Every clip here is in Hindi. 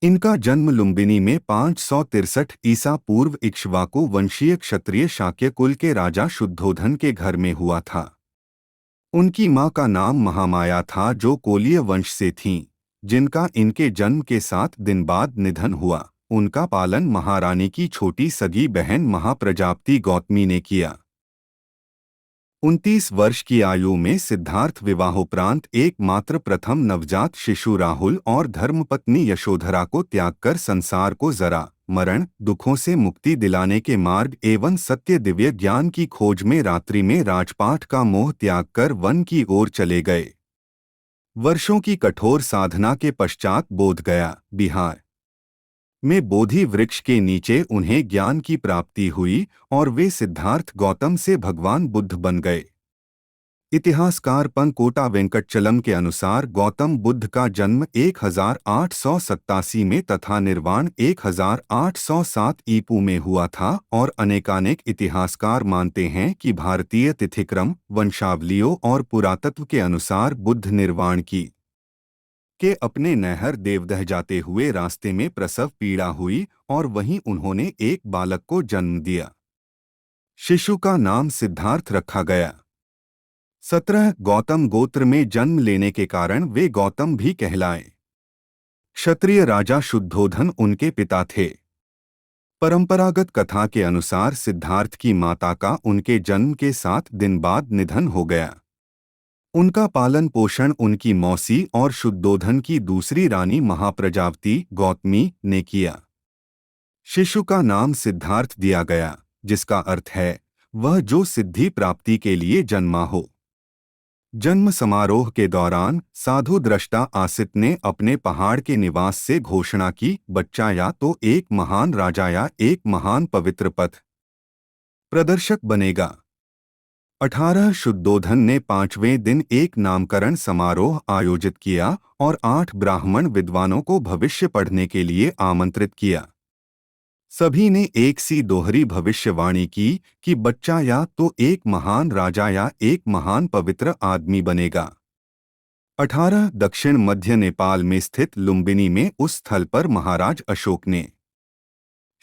इनका जन्म लुम्बिनी में 563 ईसा पूर्व इक्ष्वाकु वंशीय क्षत्रिय शाक्य कुल के राजा शुद्धोधन के घर में हुआ था। उनकी मां का नाम महामाया था, जो कोलीय वंश से थीं, जिनका इनके जन्म के 7 दिन बाद निधन हुआ। उनका पालन महारानी की छोटी सगी बहन महाप्रजापति गौतमी ने किया। 29 वर्ष की आयु में सिद्धार्थ विवाहोपरांत एकमात्र प्रथम नवजात शिशु राहुल और धर्मपत्नी यशोधरा को त्याग कर संसार को जरा मरण दुखों से मुक्ति दिलाने के मार्ग एवं सत्य दिव्य ज्ञान की खोज में रात्रि में राजपाट का मोह त्याग कर वन की ओर चले गए। वर्षों की कठोर साधना के पश्चात बोधगया, बिहार में बोधि वृक्ष के नीचे उन्हें ज्ञान की प्राप्ति हुई और वे सिद्धार्थ गौतम से भगवान बुद्ध बन गए। इतिहासकार पंकोटा वेंकटचलम के अनुसार गौतम बुद्ध का जन्म 1887 में तथा निर्वाण 1807 ईपू में हुआ था और अनेकानेक इतिहासकार मानते हैं कि भारतीय तिथिक्रम, वंशावलियों और पुरातत्व के अनुसार बुद्ध निर्वाण की के अपने नहर देवदह जाते हुए रास्ते में प्रसव पीड़ा हुई और वहीं उन्होंने एक बालक को जन्म दिया। शिशु का नाम सिद्धार्थ रखा गया। 17 गौतम गोत्र में जन्म लेने के कारण वे गौतम भी कहलाए। क्षत्रिय राजा शुद्धोधन उनके पिता थे। परंपरागत कथा के अनुसार सिद्धार्थ की माता का उनके जन्म के 7 दिन बाद निधन हो गया। उनका पालन पोषण उनकी मौसी और शुद्धोधन की दूसरी रानी महाप्रजापति गौतमी ने किया। शिशु का नाम सिद्धार्थ दिया गया, जिसका अर्थ है वह जो सिद्धि प्राप्ति के लिए जन्मा हो। जन्म समारोह के दौरान साधु दृष्टा आसित ने अपने पहाड़ के निवास से घोषणा की, बच्चा या तो एक महान राजा या एक महान पवित्र पथ प्रदर्शक बनेगा। 18 शुद्धोधन ने 5वें दिन एक नामकरण समारोह आयोजित किया और 8 ब्राह्मण विद्वानों को भविष्य पढ़ने के लिए आमंत्रित किया। सभी ने एक सी दोहरी भविष्यवाणी की कि बच्चा या तो एक महान राजा या एक महान पवित्र आदमी बनेगा। 18 दक्षिण मध्य नेपाल में स्थित लुम्बिनी में उस स्थल पर महाराज अशोक ने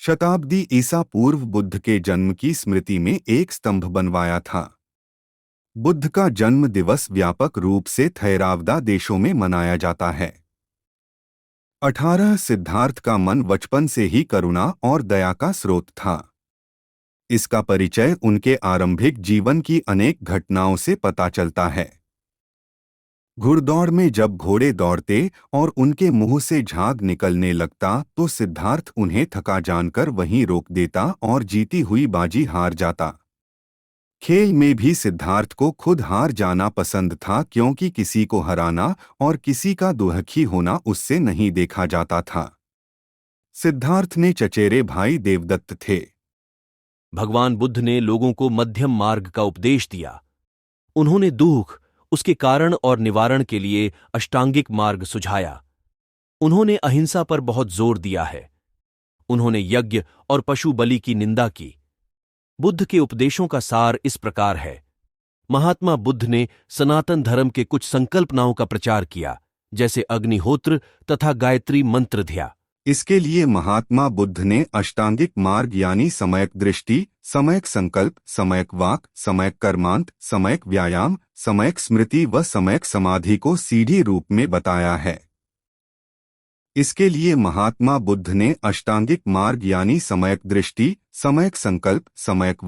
शताब्दी ईसा पूर्व बुद्ध के जन्म की स्मृति में एक स्तंभ बनवाया था। बुद्ध का जन्म दिवस व्यापक रूप से थैरावदा देशों में मनाया जाता है। 18 सिद्धार्थ का मन बचपन से ही करुणा और दया का स्रोत था। इसका परिचय उनके आरंभिक जीवन की अनेक घटनाओं से पता चलता है। घुड़दौड़ में जब घोड़े दौड़ते और उनके मुंह से झाग निकलने लगता तो सिद्धार्थ उन्हें थका जानकर वहीं रोक देता और जीती हुई बाजी हार जाता। खेल में भी सिद्धार्थ को खुद हार जाना पसंद था, क्योंकि किसी को हराना और किसी का दुखी होना उससे नहीं देखा जाता था। सिद्धार्थ ने चचेरे भाई देवदत्त थे। भगवान बुद्ध ने लोगों को मध्यम मार्ग का उपदेश दिया। उन्होंने दुख, उसके कारण और निवारण के लिए अष्टांगिक मार्ग सुझाया। उन्होंने अहिंसा पर बहुत जोर दिया है। उन्होंने यज्ञ और पशु बलि की निंदा की। बुद्ध के उपदेशों का सार इस प्रकार है। महात्मा बुद्ध ने सनातन धर्म के कुछ संकल्पनाओं का प्रचार किया, जैसे अग्निहोत्र तथा गायत्री मंत्र ध्या। इसके लिए महात्मा बुद्ध ने अष्टांगिक मार्ग यानी सम्यक दृष्टि, सम्यक संकल्प, सम्यक वाक, सम्यक कर्मांत, सम्यक व्यायाम, सम्यक स्मृति व सम्यक समाधि को सीढ़ी रूप में बताया है। इसके लिए महात्मा बुद्ध ने अष्टांगिक मार्ग यानी सम्यक दृष्टि, सम्यक संकल्प, सम्यक